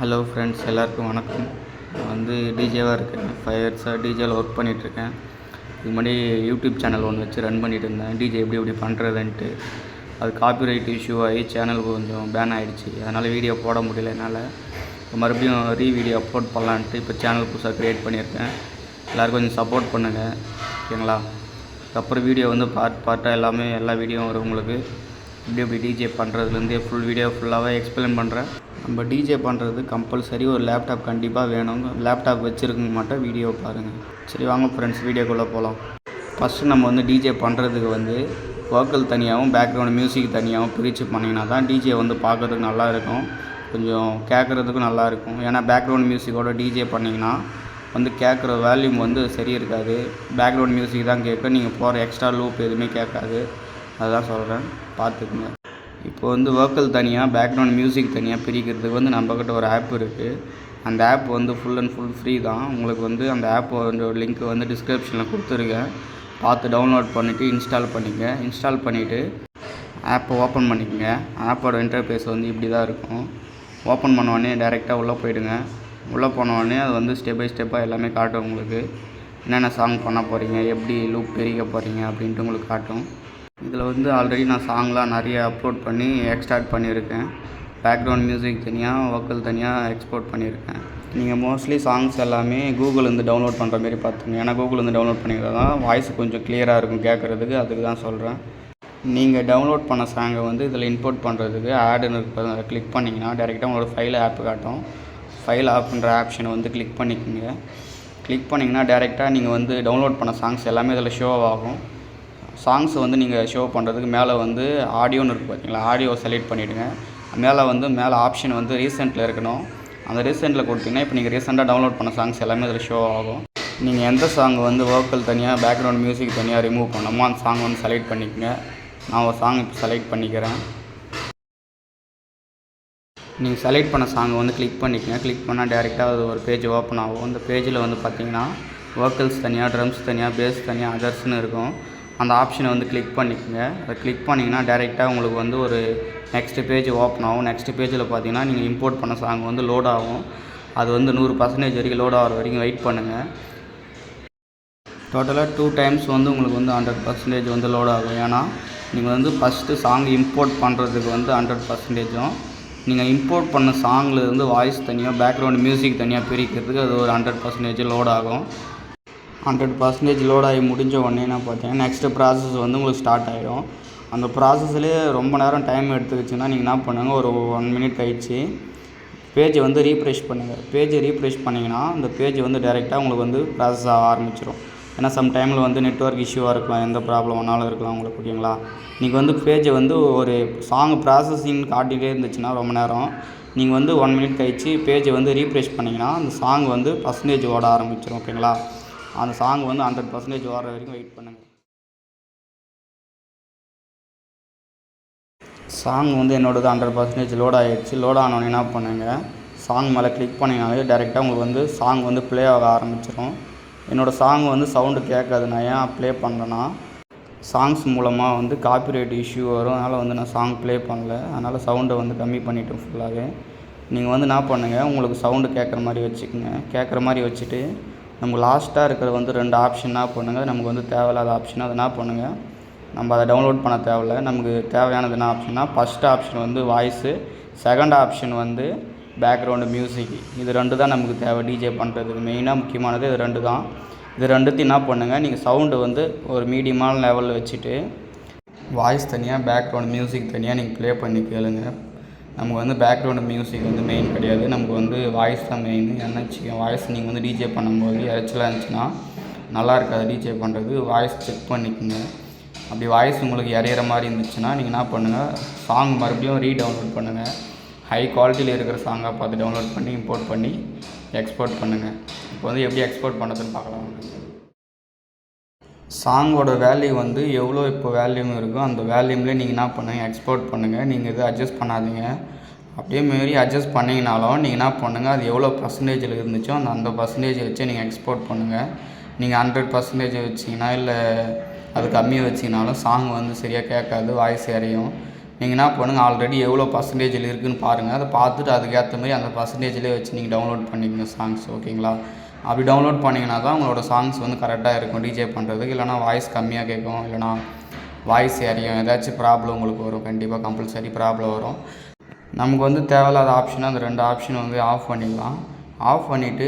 Hello friends, எல்லாருக்கும் வணக்கம். நான் வந்து டிஜேவாக இருக்கேன். 5 இயர்ஸாக டிஜேவில் ஒர்க் பண்ணிகிட்ருக்கேன். இதுக்கு முன்னாடி யூடியூப் சேனல் ஒன்று வச்சு ரன் பண்ணிகிட்டு இருந்தேன். டிஜே எப்படி பண்ணுறதுன்ட்டு. அது காப்பிரைட் இஷ்யூ ஆகி சேனல் கொஞ்சம் பேன் ஆகிடுச்சு. அதனால் வீடியோ போட முடியல என்னால். இப்போ மறுபடியும் வீடியோ அப்லோட் பண்ணலான்ட்டு இப்போ சேனல் புதுசாக க்ரியேட் பண்ணியிருக்கேன். எல்லோரும் கொஞ்சம் சப்போர்ட் பண்ணுங்கள், ஓகேங்களா? அதுக்கப்புறம் வீடியோ வந்து பார்ட்டாக எல்லா வீடியோவும் வரும் உங்களுக்கு. எப்படி டிஜே பண்ணுறதுலேருந்து ஃபுல் வீடியோ ஃபுல்லாகவே எக்ஸ்பிளைன் பண்ணுறேன். நம்ம டிஜே பண்ணுறது கம்பல்சரி ஒரு லேப்டாப் கண்டிப்பாக வேணும். லேப்டாப் வச்சுருக்கங்க மட்டும் வீடியோ பாருங்கள். சரி வாங்க ஃப்ரெண்ட்ஸ், வீடியோக்குள்ளே போகலாம். ஃபஸ்ட்டு நம்ம வந்து டிஜே பண்ணுறதுக்கு வந்து வோக்கல் தனியாகவும் பேக்ரவுண்ட் மியூசிக் தனியாகவும் பிரித்து பண்ணிங்கன்னா தான் டிஜே வந்து பார்க்குறதுக்கு நல்லாயிருக்கும், கொஞ்சம் கேட்குறதுக்கும் நல்லாயிருக்கும். ஏன்னா பேக்ரவுண்ட் மியூசிக்கோட டிஜே பண்ணிங்கன்னா வந்து கேட்குற வேல்யூம் வந்து சரி இருக்காது. பேக்ரவுண்ட் மியூசிக் தான் கேட்க, நீங்கள் போகிற எக்ஸ்ட்ரா லூப் எதுவுமே கேட்காது. அதுதான் சொல்கிறேன், பார்த்துக்குங்க. இப்போ வந்து வோக்கல் தனியாக பேக்ரவுண்ட் மியூசிக் தனியாக பிரிக்கிறதுக்கு வந்து நம்மக்கிட்ட ஒரு ஆப் இருக்குது. அந்த ஆப் வந்து ஃபுல் அண்ட் ஃபுல் ஃப்ரீ தான். உங்களுக்கு வந்து அந்த ஆப் வந்து லிங்க் வந்து டிஸ்கிரிப்ஷனில் கொடுத்துருக்கேன். பார்த்து டவுன்லோட் பண்ணிவிட்டு இன்ஸ்டால் பண்ணிக்கங்க. இன்ஸ்டால் பண்ணிவிட்டு ஆப்பை ஓப்பன் பண்ணிக்கங்க. ஆப்போட இன்டர்ஃபேஸ் வந்து இப்படி தான் இருக்கும். ஓப்பன் பண்ணோடனே டைரெக்டாக உள்ளே போயிடுங்க. உள்ளே போனோடனே அது வந்து ஸ்டெப் பை ஸ்டெப்பாக எல்லாமே காட்டும். உங்களுக்கு என்னென்ன சாங் பண்ண போகிறீங்க, எப்படி லூப் பெருக்க போகிறீங்க அப்படின்ட்டு உங்களுக்கு காட்டும். இதில் வந்து ஆல்ரெடி நான் சாங்லாம் நிறைய அப்லோட் பண்ணி எக்ஸ்ட்ராக்ட் பண்ணியிருக்கேன். பேக்ரவுண்ட் மியூசிக் தனியாக, வோக்கல் தனியாக எக்ஸ்போர்ட் பண்ணியிருக்கேன். நீங்கள் மோஸ்ட்லி சாங்ஸ் எல்லாமே கூகுள்லேருந்து டவுன்லோட் பண்ணுற மாரி பார்த்துங்க. ஏன்னா கூகுள்லேருந்து டவுன்லோட் பண்ணிக்கிறது தான் வாய்ஸ் கொஞ்சம் கிளியராக இருக்கும் கேட்குறதுக்கு. அதுக்கு தான் சொல்கிறேன். நீங்கள் டவுன்லோட் பண்ண சாங்கை வந்து இதில் இம்போர்ட் பண்ணுறதுக்கு ஆடுன்னு கிளிக் பண்ணிங்கன்னா டேரெக்டாக உங்களோட ஃபைல் ஆப் காட்டும். ஃபைல் ஆப்ன்ற ஆப்ஷனை வந்து கிளிக் பண்ணிக்கோங்க. கிளிக் பண்ணிங்கன்னா டேரெக்டாக நீங்கள் வந்து டவுன்லோட் பண்ண சாங்ஸ் எல்லாமே இதில் ஷோ ஆகும். சாங்ஸை வந்து நீங்கள் ஷோ பண்ணுறதுக்கு மேலே வந்து ஆடியோன்னு இருக்குது பார்த்தீங்களா, ஆடியோ செலக்ட் பண்ணிவிடுங்க. மேலே ஆப்ஷன் வந்து ரீசெண்டில் இருக்கணும். அந்த ரீசெண்டில் கொடுத்தீங்கன்னா இப்போ நீங்கள் ரீசெண்டாக டவுன்லோட் பண்ண சாங்ஸ் எல்லாமே இதில் ஷோ ஆகும். நீங்கள் எந்த சாங் வந்து வோக்கல் தனியாக பேக்ரவுண்ட் மியூசிக் தனியாக ரிமூவ் பண்ணணுமோ அந்த சாங் வந்து செலக்ட் பண்ணிக்கோங்க. நான் ஒரு சாங் இப்போ செலக்ட் பண்ணிக்கிறேன். நீங்கள் செலக்ட் பண்ண சாங்கை வந்து கிளிக் பண்ணிக்கங்க. கிளிக் பண்ணால் டேரெக்டாக அது ஒரு பேஜ் ஓப்பன் ஆகும். அந்த பேஜில் வந்து பார்த்தீங்கன்னா வோக்கல்ஸ் தனியாக, ட்ரம்ஸ் தனியாக, பேஸ் தனியாக, அதர்ஸ்னு இருக்கும். அந்த ஆப்ஷனை வந்து கிளிக் பண்ணிக்கோங்க. அதை கிளிக் பண்ணிங்கன்னா டேரெக்டாக உங்களுக்கு வந்து ஒரு நெக்ஸ்ட்டு பேஜ் ஓப்பன் ஆகும். நெக்ஸ்ட்டு பேஜில் பார்த்தீங்கன்னா நீங்கள் இம்போர்ட் பண்ண சாங் வந்து லோட் ஆகும். அது வந்து 100% வரைக்கும் லோட் ஆகிற வரைக்கும் வெயிட் பண்ணுங்கள். டோட்டலாக 2 டைம்ஸ் வந்து உங்களுக்கு வந்து 100% வந்து லோட் ஆகும். ஏன்னா நீங்கள் வந்து ஃபஸ்ட்டு சாங் இம்போர்ட் பண்ணுறதுக்கு வந்து 100%, நீங்கள் இம்போர்ட் பண்ண சாங்கில் இருந்து வாய்ஸ் தனியாக, பேக்ரவுண்ட் மியூசிக் தனியாக பிரிக்கிறதுக்கு அது ஒரு 100% லோட் ஆகும். 100% லோட் ஆகி முடிஞ்ச உடனே என்ன பார்த்தீங்கன்னா நெக்ஸ்ட்டு ப்ராசஸ் வந்து உங்களுக்கு ஸ்டார்ட் ஆகிடும். அந்த ப்ராசஸ்லேயே ரொம்ப நேரம் டைம் எடுத்துக்கிச்சுன்னா நீங்கள் என்ன பண்ணுங்கள், ஒரு 1 மினிட் கழிச்சு பேஜை வந்து ரீஃப்ரெஷ் பண்ணுங்கள். பேஜை ரீஃப்ரெஷ் பண்ணிங்கன்னா அந்த பேஜ் வந்து டைரெக்டாக உங்களுக்கு வந்து ப்ராசஸ் ஆக ஆரம்பிச்சிடும். ஏன்னா சம் டைமில் வந்து நெட்வொர்க் இஷ்யூவாக இருக்கலாம், எந்த ப்ராப்ளம் வேணாலும் இருக்கலாம் உங்களுக்கு, ஓகேங்களா? நீங்கள் வந்து பேஜை வந்து ஒரு சாங் ப்ராசஸிங் காட்டிகிட்டே இருந்துச்சுன்னா ரொம்ப நேரம், நீங்கள் வந்து 1 மினிட் கழிச்சு பேஜை வந்து ரீஃப்ரெஷ் பண்ணிங்கன்னா அந்த சாங் வந்து பர்சன்டேஜ் ஓட ஆரம்பிச்சிடும், ஓகேங்களா? அந்த சாங் வந்து 100% வர வரைக்கும் வெயிட் பண்ணுங்கள். சாங் வந்து என்னோடது 100% லோட் ஆகிடுச்சு. லோட் ஆனோடனே என்ன பண்ணுங்கள், சாங் மேலே கிளிக் பண்ணிங்கனாலே டேரெக்டாக உங்களுக்கு வந்து சாங் வந்து ப்ளே ஆக ஆரம்பிச்சிடும். என்னோடய சாங் வந்து சவுண்டு கேட்காது. நான் ஏன் ப்ளே பண்ணுறேன்னா, சாங்ஸ் மூலமாக வந்து காப்பிரைட் இஷ்யூ வரும். அதனால் வந்து நான் சாங் ப்ளே பண்ணல. அதனால் சவுண்டை வந்து கம்மி பண்ணிவிட்டேன் ஃபுல்லாகவே. நீங்கள் வந்து என்ன பண்ணுங்கள், உங்களுக்கு சவுண்டு கேட்குற மாதிரி வச்சுக்கோங்க. கேட்குற மாதிரி வச்சுட்டு நமக்கு லாஸ்ட்டாக இருக்கிற வந்து 2 ஆப்ஷன் என்ன பண்ணுங்கள், நமக்கு வந்து தேவையில்லாத ஆப்ஷன், அதை என்ன பண்ணுங்கள், நம்ம அதை டவுன்லோட் பண்ண தேவையில்ல. நமக்கு தேவையானது என்ன ஆப்ஷன்னா, ஃபஸ்ட் ஆப்ஷன் வந்து வாய்ஸு, செகண்ட் ஆப்ஷன் வந்து பேக்ரவுண்டு மியூசிக். இது 2 தான் நமக்கு தேவை டிஜே பண்ணுறதுக்கு. மெயினாக முக்கியமானது இது 2 தான். இது 2த்தையும் என்ன பண்ணுங்கள், நீங்கள் சவுண்டு வந்து ஒரு மீடியமான லெவலில் வச்சுட்டு வாய்ஸ் தனியாக, பேக்ரவுண்ட் மியூசிக் தனியாக நீங்கள் ப்ளே பண்ணி கேளுங்க. நமக்கு வந்து பேக்ரவுண்டு மியூசிக் வந்து மெயின் கிடையாது, நமக்கு வந்து வாய்ஸ் தான் மெயின். ஏன்னா வாய்ஸ் நீங்கள் வந்து டிஜே பண்ணும்போது இறைச்சலாக இருந்துச்சுன்னா நல்லா இருக்காது டிஜே பண்ணுறது. வாய்ஸ் செக் பண்ணிக்கோங்க. அப்படி வாய்ஸ் உங்களுக்கு இறையிற மாதிரி இருந்துச்சுன்னா நீங்கள் என்ன பண்ணுங்கள், சாங் மறுபடியும் ரீடவுன்லோட் பண்ணுங்கள். ஹை குவாலிட்டியில் இருக்கிற சாங்காக பார்த்து டவுன்லோட் பண்ணி இம்போர்ட் பண்ணி எக்ஸ்போர்ட் பண்ணுங்கள். இப்போ வந்து எப்படி எக்ஸ்போர்ட் பண்ணுறதுன்னு பார்க்கலாம். சாங்கோட வேல்யூ வந்து எவ்வளோ இப்போ வேல்யூம் இருக்கோ அந்த வேல்யூம்லேயே நீங்கள் என்ன பண்ணுங்கள், எக்ஸ்போர்ட் பண்ணுங்கள். நீங்கள் எதுவும் அட்ஜஸ்ட் பண்ணாதீங்க. அப்படியே மாரி அட்ஜஸ்ட் பண்ணிங்கனாலும் நீங்கள் என்ன பண்ணுங்கள், அது எவ்வளோ பர்சன்டேஜில் இருந்துச்சோ அந்த பர்சன்டேஜ் வச்சு நீங்கள் எக்ஸ்போர்ட் பண்ணுங்கள். நீங்கள் 100% வச்சிங்கன்னா இல்லை அது கம்மியாக வச்சிங்கனாலும் சாங் வந்து சரியாக கேட்காது, வாய்ஸ் இறையும். நீங்கள் என்ன பண்ணுங்கள், ஆல்ரெடி எவ்வளோ பர்சன்டேஜில் இருக்குதுன்னு பாருங்கள். அதை பார்த்துட்டு அதுக்கேற்ற மாதிரி அந்த பர்சன்டேஜ்லேயே வச்சு நீங்கள் டவுன்லோட் பண்ணிக்கங்க சாங்ஸ். ஓகேங்களா? அப்படி டவுன்லோட் பண்ணிங்கன்னா தான் உங்களோட சாங்ஸ் வந்து கரெக்டாக இருக்கும் டிஜே பண்ணுறதுக்கு. இல்லைனா வாய்ஸ் கம்மியாக கேட்கும், இல்லைனா வாய்ஸ் ஏறியும், ஏதாச்சும் ப்ராப்ளம் உங்களுக்கு வரும். கண்டிப்பாக கம்பல்சரி ப்ராப்ளம் வரும். நமக்கு வந்து தேவையில்லாத ஆப்ஷனாக அந்த 2 ஆப்ஷனை வந்து ஆஃப் பண்ணிடலாம். ஆஃப் பண்ணிவிட்டு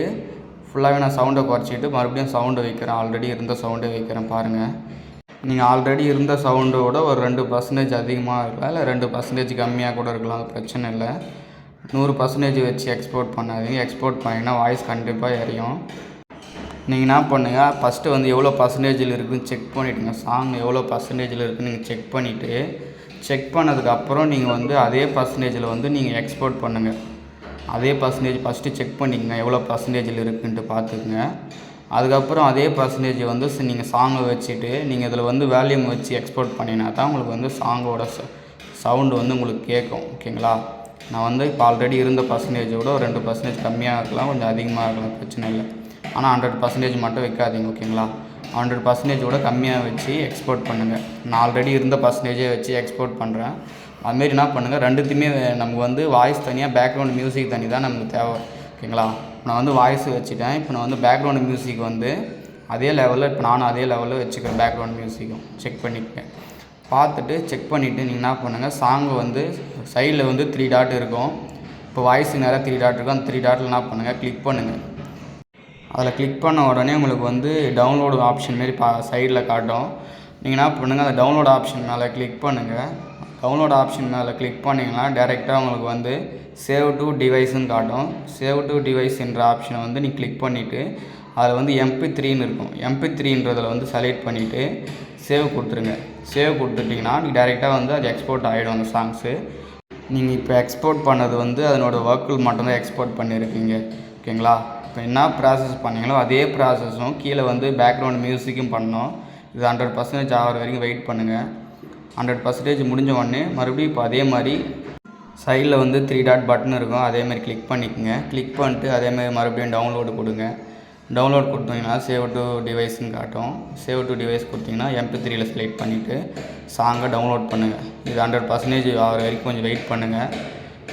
ஃபுல்லாகவே நான் சவுண்டை குறைச்சிட்டு மறுபடியும் சவுண்டு வைக்கிறேன். ஆல்ரெடி இருந்த சவுண்டை வைக்கிறேன் பாருங்கள். நீங்கள் ஆல்ரெடி இருந்த சவுண்டோட ஒரு 2% அதிகமாக இருக்கலாம், இல்லை 2% கம்மியாக கூட இருக்கலாம். அது பிரச்சனை இல்லை. 100% வச்சு எக்ஸ்போர்ட் பண்ணாதீங்க. எக்ஸ்போர்ட் பண்ணிங்கன்னா வாய்ஸ் கண்டிப்பாக எரியும். நீங்கள் என்ன பண்ணுங்கள், ஃபஸ்ட்டு வந்து எவ்வளோ பர்சன்டேஜில் இருக்குதுன்னு செக் பண்ணிவிடுங்க. சாங் எவ்வளோ பர்சன்டேஜில் இருக்குதுன்னு நீங்கள் செக் பண்ணிவிட்டு, செக் பண்ணதுக்கப்புறம் நீங்கள் வந்து அதே பர்சன்டேஜில் வந்து நீங்கள் எக்ஸ்போர்ட் பண்ணுங்கள். அதே பர்சன்டேஜ் ஃபஸ்ட்டு செக் பண்ணிக்கங்க, எவ்வளோ பர்சன்டேஜில் இருக்குதுன்ட்டு பார்த்துக்குங்க. அதுக்கப்புறம் அதே பர்சன்டேஜ் வந்து நீங்கள் சாங்கை வச்சுட்டு நீங்கள் இதில் வந்து வேல்யூம் வச்சு எக்ஸ்போர்ட் பண்ணினா தான் உங்களுக்கு வந்து சாங்கோட சவுண்டு வந்து உங்களுக்கு கேட்கும். ஓகேங்களா? நான் வந்து இப்போ ஆல்ரெடி இருந்த பர்சன்டேஜோட ஒரு 2% கம்மியாக இருக்கலாம், கொஞ்சம் அதிகமாக இருக்கலாம், பிரச்சனை இல்லை. ஆனால் 100% மட்டும் வைக்காதீங்க. ஓகேங்களா? 100%ஓட கம்மியாக வச்சு எக்ஸ்போர்ட் பண்ணுங்கள். நான் ஆல்ரெடி இருந்த பர்சன்டேஜே வச்சு எக்ஸ்போர்ட் பண்ணுறேன். அதுமாரி என்ன பண்ணுங்கள், ரெண்டுத்தையுமே நமக்கு வந்து வாய்ஸ் தனியாக, பேக்ரவுண்ட் மியூசிக் தனி தான் நமக்கு தேவை. ஓகேங்களா? நான் வந்து வாய்ஸ் வச்சுட்டேன். இப்போ நான் வந்து பேக்ரவுண்ட் மியூசிக் வந்து அதே லெவலில், இப்போ நானும் அதே லெவலில் வச்சுக்கிறேன். பேக்ரவுண்ட் மியூசிக்கும் செக் பண்ணிக்கிறேன். பார்த்துட்டு செக் பண்ணிவிட்டு நீங்கள் என்ன பண்ணுங்கள், சாங்கு வந்து சைடில் வந்து 3 டாட் இருக்கும். இப்போ வாய்ஸுக்கு நேராக 3 டாட் இருக்கும். அந்த 3 டாட்டில் என்ன பண்ணுங்கள், கிளிக் பண்ணுங்கள். அதில் கிளிக் பண்ண உடனே உங்களுக்கு வந்து டவுன்லோடு ஆப்ஷன் மாரி சைடில் காட்டும். நீங்கள் என்ன பண்ணுங்கள், அந்த டவுன்லோட் ஆப்ஷன் மேலே கிளிக் பண்ணுங்கள். டவுன்லோட் ஆப்ஷன் மேலே கிளிக் பண்ணிங்கன்னா டேரெக்டாக உங்களுக்கு வந்து சேவ் டு டிவைஸ்ன்னு காட்டும். சேவ் டு டிவைஸ் என்ற ஆப்ஷனை வந்து நீங்கள் கிளிக் பண்ணிவிட்டு அதில் வந்து MP3ன்னு இருக்கும். MP3ன்றதில் வந்து செலக்ட் பண்ணிவிட்டு சேவ் கொடுத்துருங்க. சேவ் கொடுத்துட்டிங்கன்னா நீங்கள் டேரெக்டாக வந்து அது எக்ஸ்போர்ட் ஆகிடும் அந்த சாங்ஸு. நீங்கள் இப்போ எக்ஸ்போர்ட் பண்ணது வந்து அதனோட ஒர்க்கில் மட்டும்தான் எக்ஸ்போர்ட் பண்ணியிருக்கீங்க. ஓகேங்களா? இப்போ என்ன ப்ராசஸ் பண்ணீங்களோ அதே ப்ராசஸும் கீழே வந்து பேக்ரவுண்ட் மியூசிக்கும் பண்ணோம். இது 100% ஆகிற வரைக்கும் வெயிட் பண்ணுங்கள். 100% முடிஞ்ச உடனே மறுபடியும் இப்போ அதே மாதிரி சைடில் வந்து 3 டாட் பட்டன் இருக்கும். அதேமாதிரி கிளிக் பண்ணிக்கோங்க. கிளிக் பண்ணிட்டு அதேமாதிரி மறுபடியும் டவுன்லோடு கொடுங்க. டவுன்லோட் கொடுத்தீங்கன்னா சேவ் டு டிவைஸ்ன்னு காட்டும். சேவ் டு டிவைஸ் கொடுத்தீங்கன்னா MP3யில் செலக்ட் பண்ணிவிட்டு சாங்கை டவுன்லோட் பண்ணுங்கள். இது 100% ஆகிற வரைக்கும் கொஞ்சம் வெயிட் பண்ணுங்கள்.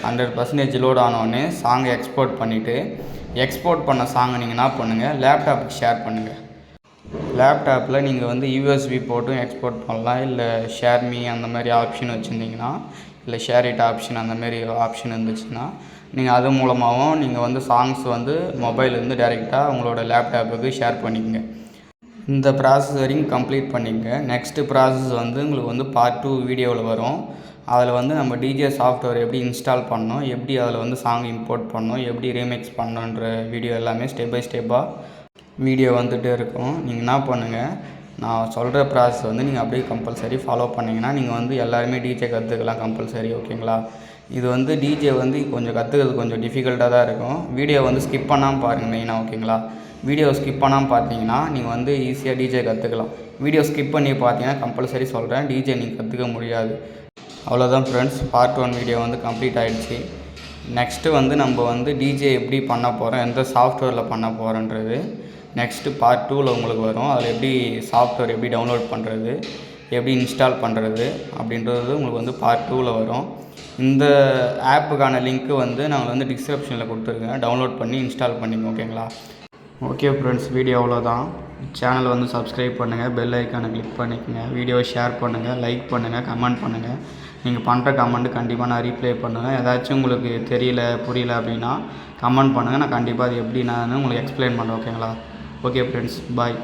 100% லோட் ஆனோடனே சாங்கை எக்ஸ்போர்ட் பண்ணிவிட்டு, எக்ஸ்போர்ட் பண்ண சாங்கை நீங்கள் என்ன பண்ணுங்கள், லேப்டாப்புக்கு ஷேர் பண்ணுங்கள். லேப்டாப்பில் நீங்கள் வந்து USB போட்டும் எக்ஸ்போர்ட் பண்ணலாம், இல்லை ஷேர் மீ அந்த மாதிரி ஆப்ஷன் வச்சுருந்தீங்கன்னா, இல்லை ஷேர் இட் ஆப்ஷன் அந்த மாதிரி ஆப்ஷன் இருந்துச்சுன்னா நீங்கள் அது மூலமாகவும் நீங்கள் வந்து சாங்ஸ் வந்து மொபைல்லேருந்து டைரெக்டாக உங்களோட லேப்டாப்புக்கு ஷேர் பண்ணிக்கங்க. இந்த ப்ராசஸ் வரைக்கும் கம்ப்ளீட் பண்ணிக்கங்க. நெக்ஸ்ட்டு ப்ராசஸ் வந்து உங்களுக்கு வந்து பார்ட் 2 வீடியோவில் வரும். அதில் வந்து நம்ம டிஜே சாஃப்ட்வேர் எப்படி இன்ஸ்டால் பண்ணோம், எப்படி அதில் வந்து சாங் இம்போர்ட் பண்ணோம், எப்படி ரீமிக்ஸ் பண்ணோன்ற வீடியோ எல்லாமே ஸ்டெப் பை ஸ்டெப்பாக வீடியோ வந்துகிட்டே இருக்கும். நீங்கள் என்ன பண்ணுங்கள், நான் சொல்கிற ப்ராசஸ் வந்து நீங்கள் அப்படியே கம்பல்சரி ஃபாலோ பண்ணிங்கன்னா நீங்கள் வந்து எல்லாருமே டிஜே கற்றுக்கலாம் கம்பல்சரி. ஓகேங்களா? இது வந்து டிஜே வந்து கொஞ்சம் கற்றுக்கிறது கொஞ்சம் டிஃபிகல்ட்டாக தான் இருக்கும். வீடியோ வந்து ஸ்கிப் பண்ணாமல் பாருங்கள் மெயினாக. ஓகேங்களா? வீடியோ ஸ்கிப் பண்ணாமல் பார்த்தீங்கன்னா நீங்கள் வந்து ஈஸியாக டிஜே கற்றுக்கலாம். வீடியோ ஸ்கிப் பண்ணி பார்த்தீங்கன்னா கம்பல்சரி சொல்கிறேன், டிஜே நீங்கள் கற்றுக்க முடியாது. அவ்வளோதான் ஃப்ரெண்ட்ஸ், பார்ட் 1 வீடியோ வந்து கம்ப்ளீட் ஆகிடுச்சு. நெக்ஸ்ட்டு வந்து நம்ம வந்து டிஜே எப்படி பண்ண போகிறோம், எந்த சாஃப்ட்வேரில் பண்ண போகிறோன்றது நெக்ஸ்ட்டு பார்ட் 2ல் உங்களுக்கு வரும். அதில் எப்படி சாஃப்ட்வேர் எப்படி டவுன்லோட் பண்ணுறது, எப்படி இன்ஸ்டால் பண்ணுறது அப்படின்றது உங்களுக்கு வந்து பார்ட் 2ல் வரும். இந்த ஆப்புக்கான லிங்க்கு வந்து நான் வந்து டிஸ்கிரிப்ஷனில் கொடுத்துருக்கேன். டவுன்லோட் பண்ணி இன்ஸ்டால் பண்ணிங்க. ஓகேங்களா? ஓகே ஃப்ரெண்ட்ஸ், வீடியோ அவ்வளோதான். சேனலை வந்து சப்ஸ்கிரைப் பண்ணுங்கள், பெல் ஐக்கானை கிளிக் பண்ணிக்கங்க, வீடியோவை ஷேர் பண்ணுங்கள், லைக் பண்ணுங்கள், கமெண்ட் பண்ணுங்கள். நீங்கள் பண்ணுற கமெண்ட்டு கண்டிப்பாக நான் ரீப்ளை பண்ணுவேன். ஏதாச்சும் உங்களுக்கு தெரியல புரியல அப்படின்னா கமெண்ட் பண்ணுங்கள். நான் கண்டிப்பாக அது எப்படி நான் உங்களுக்கு எக்ஸ்பிளைன் பண்ணுறேன். ஓகேங்களா? ஓகே ஃப்ரெண்ட்ஸ், பாய்.